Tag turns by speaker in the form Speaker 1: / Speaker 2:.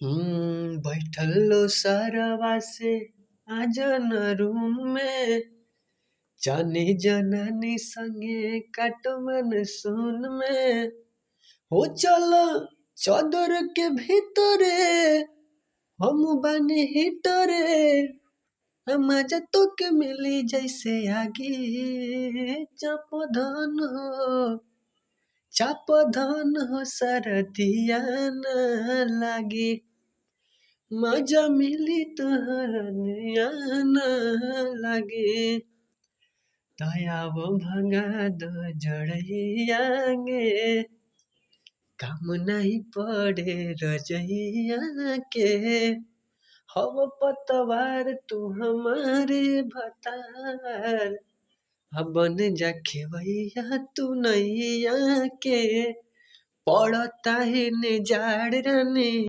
Speaker 1: बैठल लो सारवा से आजन रूम में जानी जनानी संगे काटमन सुन में हो चलो चदर के भीतरे हम बानी हिटरे मजा तो के मिली जैसे आगे चाप धन हो सरदिया न लागे मजा मिली तुहरनिया न लागे दयाव भगा दो जड़ैया गे काम नहीं पड़े रजैया के हव पतवार तू हमारे भतार अब बन जा खेवैया तू नैया के पड़ता है ने जाड़ रानी।